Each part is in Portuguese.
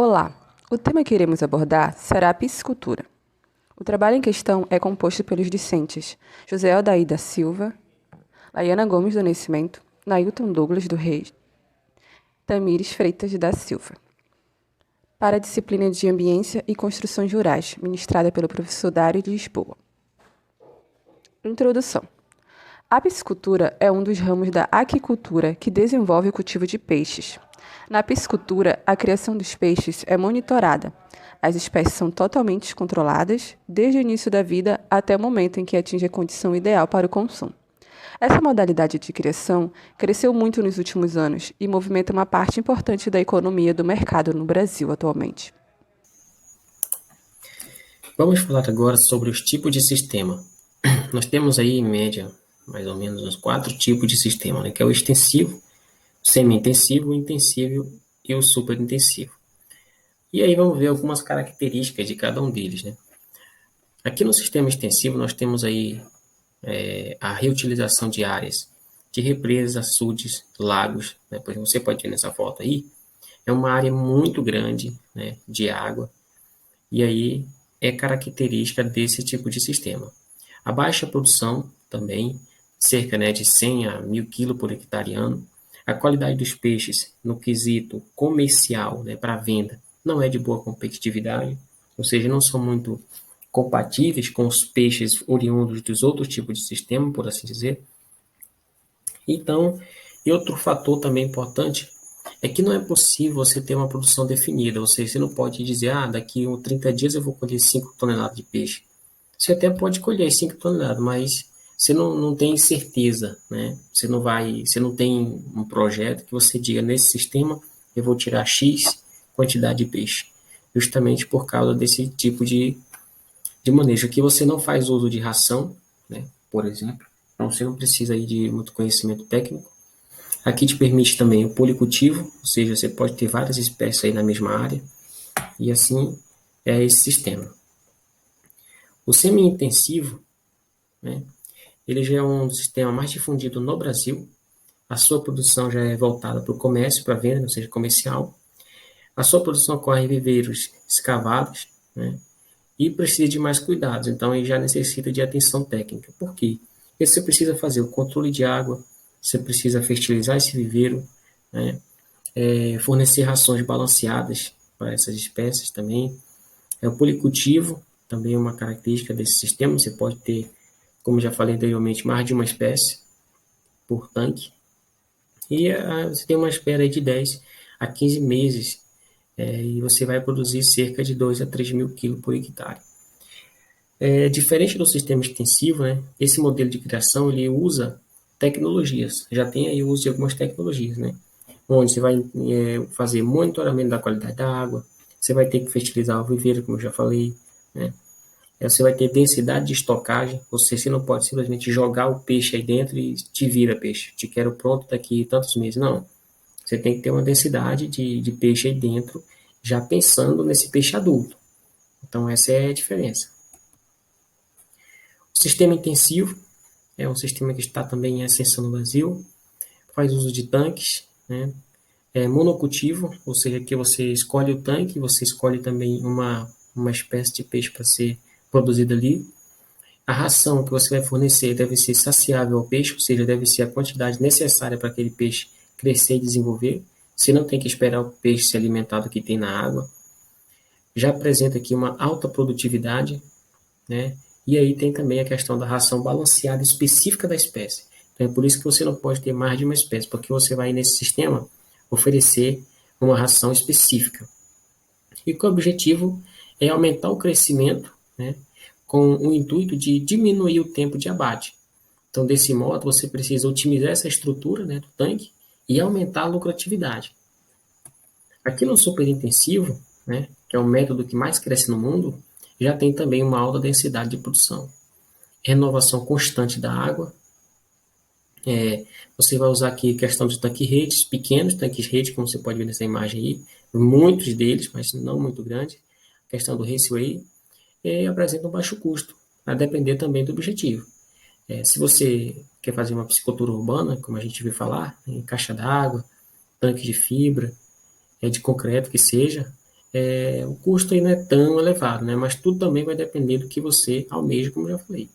Olá! O tema que iremos abordar será a piscicultura. O trabalho em questão é composto pelos discentes José Aldair da Silva, Laiana Gomes do Nascimento, Nailton Douglas do Reis, Tamires Freitas da Silva, para a disciplina de Ambiência e Construções Rurais, ministrada pelo professor Dário de Lisboa. Introdução. A piscicultura é um dos ramos da aquicultura que desenvolve o cultivo de peixes. Na piscicultura, a criação dos peixes é monitorada. As espécies são totalmente controladas, desde o início da vida até o momento em que atinge a condição ideal para o consumo. Essa modalidade de criação cresceu muito nos últimos anos e movimenta uma parte importante da economia do mercado no Brasil atualmente. Vamos falar agora sobre os tipos de sistema. Nós temos aí, em média, mais ou menos uns 4 tipos de sistema, né? Que é o extensivo, o semi-intensivo, o intensivo e o superintensivo. E aí vamos ver algumas características de cada um deles, né? Aqui no sistema extensivo nós temos aí a reutilização de áreas de represas, açudes, lagos, né? Pois você pode ver nessa foto aí, é uma área muito grande, né, de água, e aí é característica desse tipo de sistema. A baixa produção também, cerca, né, de 100 a 1.000 kg por hectare ano. A qualidade dos peixes no quesito comercial, né, para venda, não é de boa competitividade, ou seja, não são muito compatíveis com os peixes oriundos dos outros tipos de sistema, por assim dizer. Então, e outro fator também importante é que não é possível você ter uma produção definida, ou seja, você não pode dizer, daqui a 30 dias eu vou colher 5 toneladas de peixe. Você até pode colher 5 toneladas, mas você não tem certeza, né? Você não tem um projeto que você diga, nesse sistema eu vou tirar X quantidade de peixe, justamente por causa desse tipo de manejo. Aqui você não faz uso de ração, né? Por exemplo, então você não precisa aí de muito conhecimento técnico. Aqui te permite também o policultivo, ou seja, você pode ter várias espécies aí na mesma área, e assim é esse sistema. O semi-intensivo, né, ele já é um sistema mais difundido no Brasil. A sua produção já é voltada para o comércio, para a venda, ou seja, comercial. A sua produção ocorre em viveiros escavados, né, e precisa de mais cuidados, então ele já necessita de atenção técnica. Por quê? Porque você precisa fazer o controle de água, você precisa fertilizar esse viveiro, né, fornecer rações balanceadas para essas espécies também. O policultivo também é uma característica desse sistema. Você pode ter, como já falei anteriormente, mais de uma espécie por tanque. E você tem uma espera aí de 10 a 15 meses, e você vai produzir cerca de 2 a 3 mil quilos por hectare. Diferente do sistema extensivo, né, esse modelo de criação ele usa tecnologias. Já tem aí o uso de algumas tecnologias, né? Onde você vai fazer monitoramento da qualidade da água, você vai ter que fertilizar o viveiro, como eu já falei, né? Você vai ter densidade de estocagem, você não pode simplesmente jogar o peixe aí dentro e te vira peixe, te quero pronto daqui a tantos meses, não. Você tem que ter uma densidade de peixe aí dentro, já pensando nesse peixe adulto. Então essa é a diferença. O sistema intensivo é um sistema que está também em ascensão no Brasil, faz uso de tanques, né? É monocultivo, ou seja, que você escolhe o tanque, você escolhe também uma espécie de peixe para ser produzida ali. A ração que você vai fornecer deve ser saciável ao peixe, ou seja, deve ser a quantidade necessária para aquele peixe crescer e desenvolver. Você não tem que esperar o peixe se alimentar do que tem na água. Já apresenta aqui uma alta produtividade, né? E aí tem também a questão da ração balanceada específica da espécie. Então é por isso que você não pode ter mais de uma espécie, porque você vai nesse sistema oferecer uma ração específica. E que o objetivo é aumentar o crescimento, né, com o intuito de diminuir o tempo de abate. Então, desse modo, você precisa otimizar essa estrutura, né, do tanque e aumentar a lucratividade. Aqui no superintensivo, né, que é o método que mais cresce no mundo, já tem também uma alta densidade de produção. Renovação constante da água. Você vai usar aqui a questão de tanque-redes, pequenos tanques-redes, como você pode ver nessa imagem aí, muitos deles, mas não muito grandes. A questão do raceway, apresenta um baixo custo, a depender também do objetivo. Se você quer fazer uma piscicultura urbana, como a gente viu falar, em caixa d'água, tanque de fibra, de concreto que seja, o custo aí não é tão elevado, né? Mas tudo também vai depender do que você almeja, como eu já falei.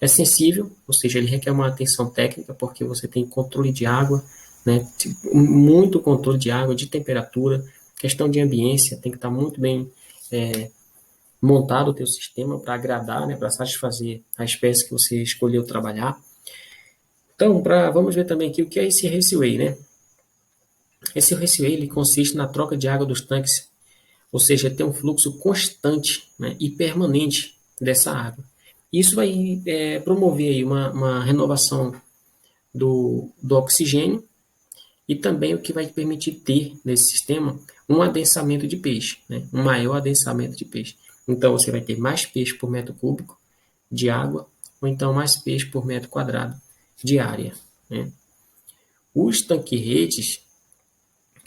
É sensível, ou seja, ele requer uma atenção técnica, porque você tem controle de água, né? Muito controle de água, de temperatura, questão de ambiência, tem que estar muito bem montado o teu sistema para agradar, né? Para satisfazer a espécie que você escolheu trabalhar. Então, vamos ver também aqui o que é esse raceway, né? Esse raceway ele consiste na troca de água dos tanques, ou seja, ter um fluxo constante, né, e permanente dessa água. Isso vai promover aí uma renovação do oxigênio e também o que vai permitir ter nesse sistema um adensamento de peixe, né, um maior adensamento de peixe. Então você vai ter mais peixe por metro cúbico de água, ou então mais peixe por metro quadrado de área. Né. Os tanque-redes,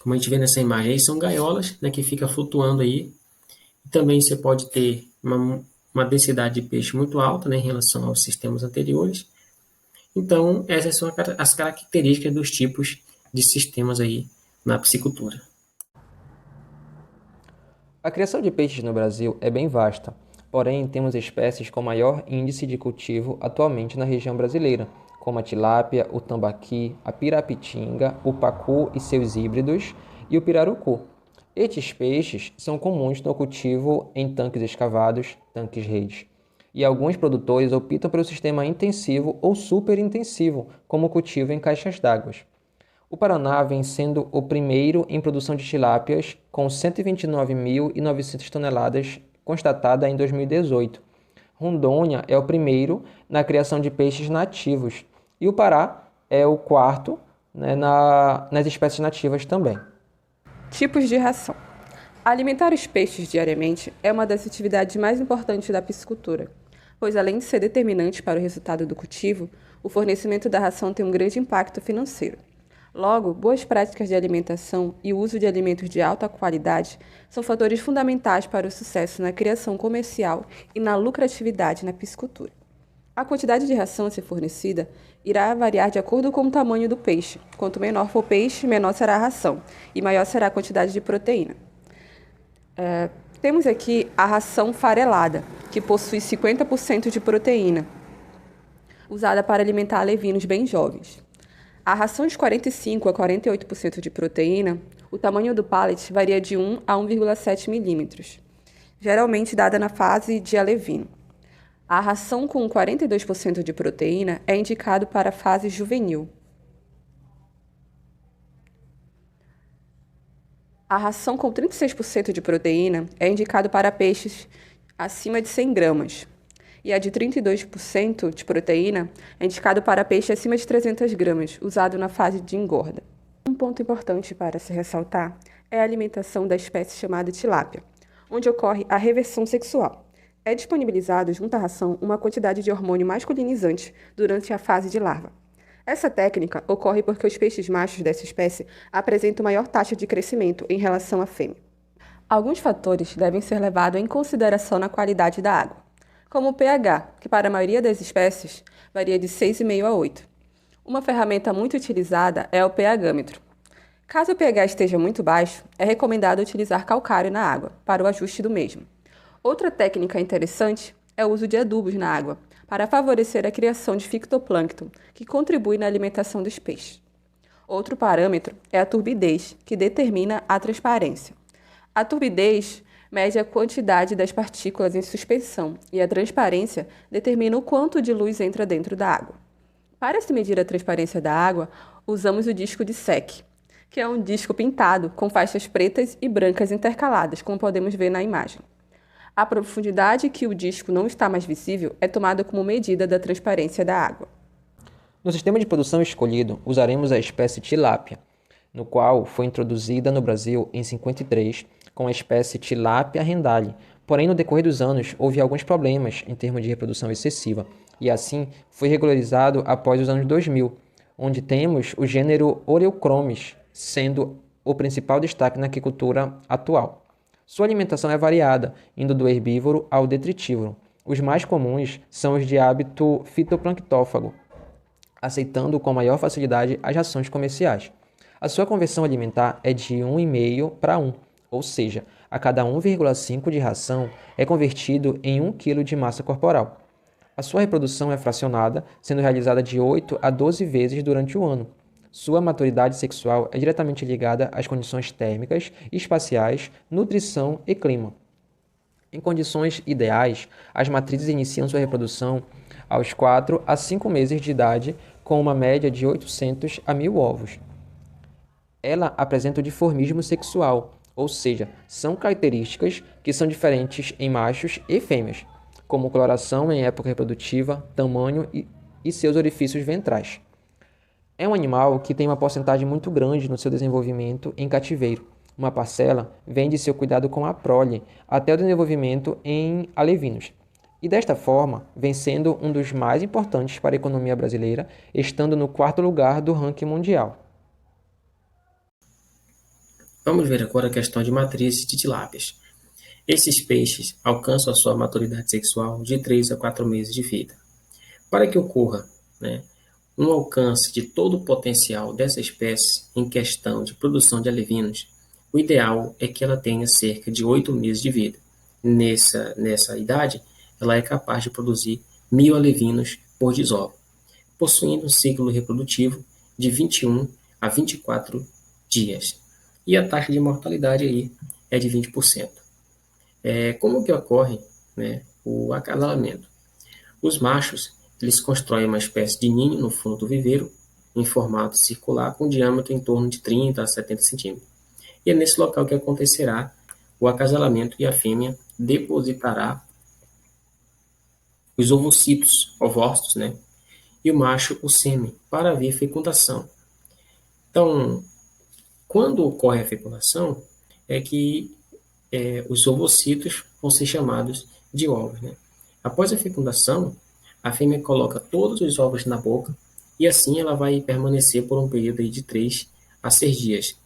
como a gente vê nessa imagem, aí são gaiolas, né, que fica flutuando aí. Também você pode ter uma densidade de peixe muito alta, né, em relação aos sistemas anteriores. Então, essas são as características dos tipos de sistemas aí na piscicultura. A criação de peixes no Brasil é bem vasta, porém temos espécies com maior índice de cultivo atualmente na região brasileira, como a tilápia, o tambaqui, a pirapitinga, o pacu e seus híbridos e o pirarucu. Estes peixes são comuns no cultivo em tanques escavados, tanques-redes, e alguns produtores optam pelo sistema intensivo ou superintensivo, como o cultivo em caixas d'água. O Paraná vem sendo o primeiro em produção de tilápias, com 129.900 toneladas constatada em 2018. Rondônia é o primeiro na criação de peixes nativos e o Pará é o quarto, né, nas espécies nativas também. Tipos de ração. Alimentar os peixes diariamente é uma das atividades mais importantes da piscicultura, pois além de ser determinante para o resultado do cultivo, o fornecimento da ração tem um grande impacto financeiro. Logo, boas práticas de alimentação e o uso de alimentos de alta qualidade são fatores fundamentais para o sucesso na criação comercial e na lucratividade na piscicultura. A quantidade de ração a ser fornecida irá variar de acordo com o tamanho do peixe. Quanto menor for o peixe, menor será a ração e maior será a quantidade de proteína. Temos aqui a ração farelada, que possui 50% de proteína, usada para alimentar alevinos bem jovens. A ração de 45 a 48% de proteína, o tamanho do pallet varia de 1 a 1,7 milímetros, geralmente dada na fase de alevino. A ração com 42% de proteína é indicado para a fase juvenil. A ração com 36% de proteína é indicado para peixes acima de 100 gramas. E a de 32% de proteína é indicado para peixe acima de 300 gramas, usado na fase de engorda. Um ponto importante para se ressaltar é a alimentação da espécie chamada tilápia, onde ocorre a reversão sexual. É disponibilizado junto à ração uma quantidade de hormônio masculinizante durante a fase de larva. Essa técnica ocorre porque os peixes machos dessa espécie apresentam maior taxa de crescimento em relação à fêmea. Alguns fatores devem ser levados em consideração na qualidade da água, como o pH, que para a maioria das espécies varia de 6,5 a 8. Uma ferramenta muito utilizada é o pH-metro. Caso o pH esteja muito baixo, é recomendado utilizar calcário na água, para o ajuste do mesmo. Outra técnica interessante é o uso de adubos na água, para favorecer a criação de fitoplâncton, que contribui na alimentação dos peixes. Outro parâmetro é a turbidez, que determina a transparência. A turbidez mede a quantidade das partículas em suspensão e a transparência determina o quanto de luz entra dentro da água. Para se medir a transparência da água, usamos o disco de Secchi, que é um disco pintado com faixas pretas e brancas intercaladas, como podemos ver na imagem. A profundidade que o disco não está mais visível é tomada como medida da transparência da água. No sistema de produção escolhido, usaremos a espécie tilápia, no qual foi introduzida no Brasil em 53 com a espécie Tilapia rendale. Porém, no decorrer dos anos, houve alguns problemas em termos de reprodução excessiva, e assim foi regularizado após os anos 2000, onde temos o gênero Oreochromis, sendo o principal destaque na aquicultura atual. Sua alimentação é variada, indo do herbívoro ao detritívoro. Os mais comuns são os de hábito fitoplanctófago, aceitando com maior facilidade as rações comerciais. A sua conversão alimentar é de 1,5 para 1, ou seja, a cada 1,5 de ração é convertido em 1 kg de massa corporal. A sua reprodução é fracionada, sendo realizada de 8 a 12 vezes durante o ano. Sua maturidade sexual é diretamente ligada às condições térmicas, espaciais, nutrição e clima. Em condições ideais, as matrizes iniciam sua reprodução aos 4 a 5 meses de idade, com uma média de 800 a 1.000 ovos. Ela apresenta o dimorfismo sexual, ou seja, são características que são diferentes em machos e fêmeas, como coloração em época reprodutiva, tamanho e seus orifícios ventrais. É um animal que tem uma porcentagem muito grande no seu desenvolvimento em cativeiro. Uma parcela vem de seu cuidado com a prole até o desenvolvimento em alevinos. E desta forma, vem sendo um dos mais importantes para a economia brasileira, estando no 4º lugar do ranking mundial. Vamos ver agora a questão de matrizes de tilápias. Esses peixes alcançam a sua maturidade sexual de 3 a 4 meses de vida. Para que ocorra, um alcance de todo o potencial dessa espécie em questão de produção de alevinos, o ideal é que ela tenha cerca de 8 meses de vida. Nessa idade, ela é capaz de produzir 1.000 alevinos por desova, possuindo um ciclo reprodutivo de 21 a 24 dias. E a taxa de mortalidade aí é de 20%. Como que ocorre o acasalamento? Os machos eles constroem uma espécie de ninho no fundo do viveiro, em formato circular, com diâmetro em torno de 30 a 70 centímetros. E é nesse local que acontecerá o acasalamento e a fêmea depositará os ovocitos, ovócitos, e o macho o sêmen, para haver fecundação. Então, quando ocorre a fecundação, é que os ovocitos vão ser chamados de ovos. Após a fecundação, a fêmea coloca todos os ovos na boca e assim ela vai permanecer por um período aí de 3 a 6 dias.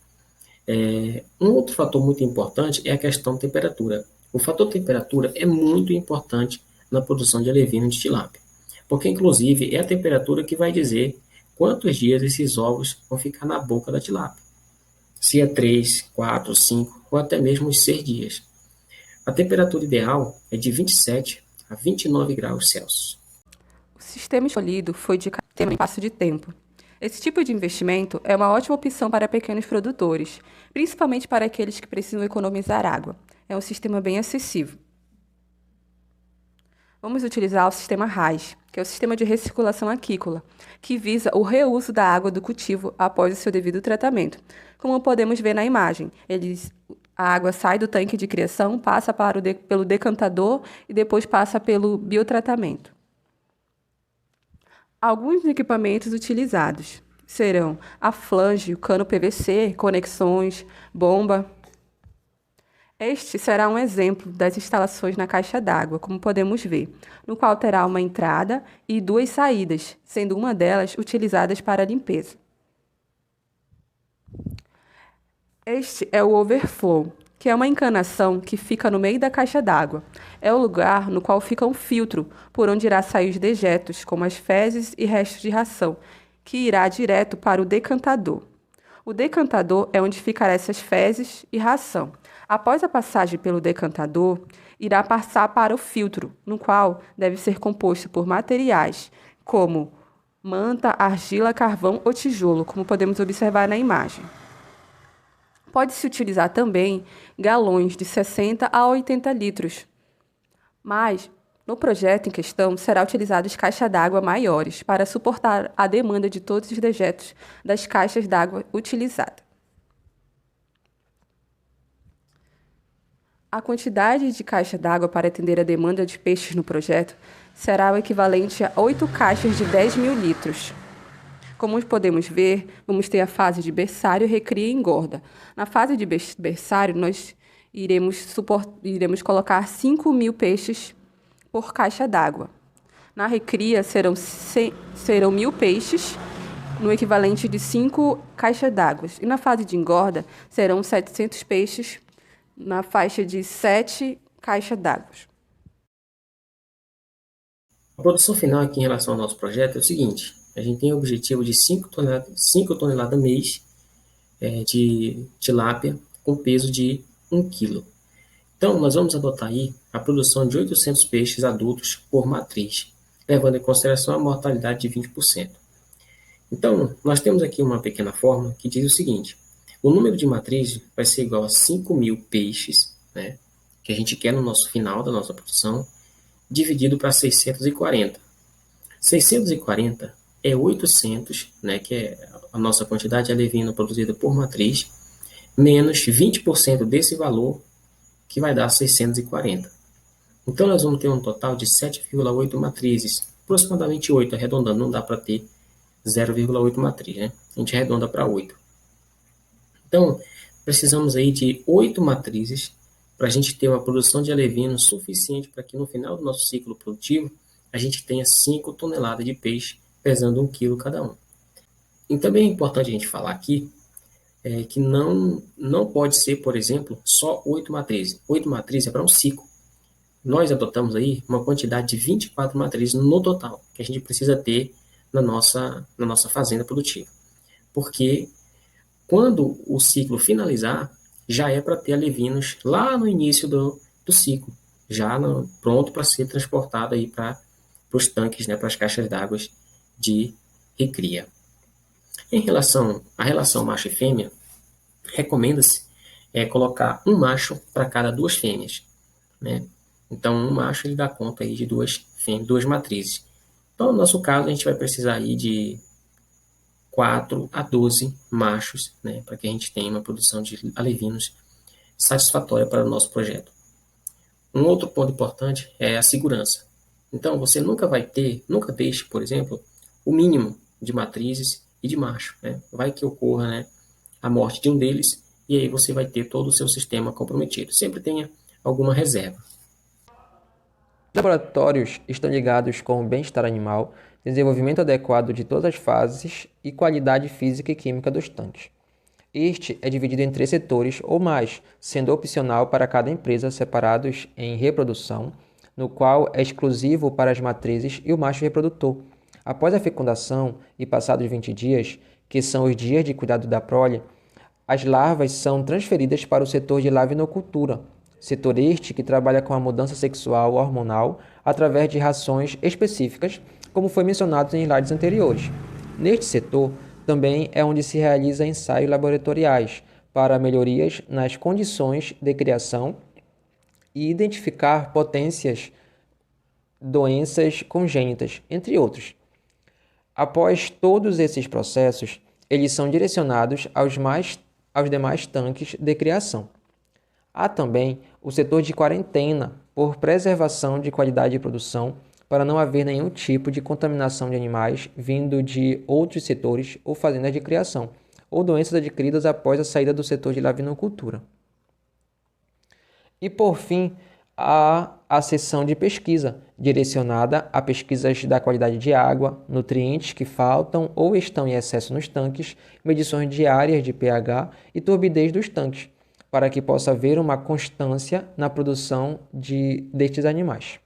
Um outro fator muito importante é a questão da temperatura. O fator temperatura é muito importante na produção de alevino de tilápia, porque inclusive é a temperatura que vai dizer quantos dias esses ovos vão ficar na boca da tilápia. Se é 3, 4, 5 ou até mesmo os 6 dias. A temperatura ideal é de 27 a 29 graus Celsius. O sistema escolhido foi de tema em espaço de tempo. Esse tipo de investimento é uma ótima opção para pequenos produtores, principalmente para aqueles que precisam economizar água. É um sistema bem acessível. Vamos utilizar o sistema RAS, que é o sistema de recirculação aquícola, que visa o reuso da água do cultivo após o seu devido tratamento. Como podemos ver na imagem, a água sai do tanque de criação, passa pelo decantador e depois passa pelo biotratamento. Alguns equipamentos utilizados serão a flange, o cano PVC, conexões, bomba. Este será um exemplo das instalações na caixa d'água, como podemos ver, no qual terá uma entrada e 2 saídas, sendo uma delas utilizadas para limpeza. Este é o overflow, que é uma encanação que fica no meio da caixa d'água. É o lugar no qual fica um filtro, por onde irá sair os dejetos, como as fezes e restos de ração, que irá direto para o decantador. O decantador é onde ficarão essas fezes e ração. Após a passagem pelo decantador, irá passar para o filtro, no qual deve ser composto por materiais como manta, argila, carvão ou tijolo, como podemos observar na imagem. Pode-se utilizar também galões de 60 a 80 litros, mas no projeto em questão será utilizadas caixas d'água maiores para suportar a demanda de todos os dejetos das caixas d'água utilizadas. A quantidade de caixa d'água para atender a demanda de peixes no projeto será o equivalente a 8 caixas de 10.000 litros. Como podemos ver, vamos ter a fase de berçário, recria e engorda. Na fase de berçário, nós iremos colocar 5.000 peixes por caixa d'água. Na recria, serão 1.000 peixes, no equivalente de 5 caixas d'água. E na fase de engorda, serão 700 peixes, na faixa de 7 caixas d'água. A produção final aqui em relação ao nosso projeto é o seguinte: a gente tem o objetivo de 5 toneladas mês de tilápia com peso de 1 quilo. Então, nós vamos adotar aí a produção de 800 peixes adultos por matriz, levando em consideração a mortalidade de 20%. Então, nós temos aqui uma pequena fórmula que diz o seguinte: o número de matrizes vai ser igual a 5.000 peixes, né, que a gente quer no nosso final da nossa produção, dividido para 640. 640 é 800, né, que é a nossa quantidade alevina produzida por matriz, menos 20% desse valor, que vai dar 640. Então, nós vamos ter um total de 7,8 matrizes, aproximadamente 8, arredondando, não dá para ter 0,8 matriz, né? A gente arredonda para 8. Então, precisamos aí de 8 matrizes para a gente ter uma produção de alevino suficiente para que no final do nosso ciclo produtivo a gente tenha 5 toneladas de peixe pesando 1 quilo cada um. E também é importante a gente falar aqui que não pode ser, por exemplo, só 8 matrizes. 8 matrizes é para um ciclo. Nós adotamos aí uma quantidade de 24 matrizes no total, que a gente precisa ter na nossa fazenda produtiva. Porque quando o ciclo finalizar, já é para ter alevinos lá no início do ciclo, já pronto para ser transportado aí para os tanques, né, para as caixas d'água de recria. Em relação à relação macho e fêmea, recomenda-se colocar um macho para cada 2 fêmeas, né? Então, um macho ele dá conta aí de 2 fêmeas, 2 matrizes. Então, no nosso caso, a gente vai precisar aí de 4 a 12 machos, né, para que a gente tenha uma produção de alevinos satisfatória para o nosso projeto. Um outro ponto importante é a segurança. Então, você nunca deixe, por exemplo, o mínimo de matrizes e de macho, né? Vai que ocorra, né, a morte de um deles e aí você vai ter todo o seu sistema comprometido. Sempre tenha alguma reserva. Os laboratórios estão ligados com o bem-estar animal, desenvolvimento adequado de todas as fases e qualidade física e química dos tanques. Este é dividido em 3 setores ou mais, sendo opcional para cada empresa, separados em reprodução, no qual é exclusivo para as matrizes e o macho reprodutor. Após a fecundação e passados 20 dias, que são os dias de cuidado da prole, as larvas são transferidas para o setor de lavinocultura, setor este que trabalha com a mudança sexual hormonal através de rações específicas, como foi mencionado em slides anteriores. Neste setor, também é onde se realiza ensaios laboratoriais para melhorias nas condições de criação e identificar potências, doenças congênitas, entre outros. Após todos esses processos, eles são direcionados aos demais tanques de criação. Há também o setor de quarentena, por preservação de qualidade de produção, para não haver nenhum tipo de contaminação de animais vindo de outros setores ou fazendas de criação, ou doenças adquiridas após a saída do setor de lavinocultura. E, por fim, há a seção de pesquisa, direcionada a pesquisas da qualidade de água, nutrientes que faltam ou estão em excesso nos tanques, medições diárias de pH e turbidez dos tanques, para que possa haver uma constância na produção destes animais.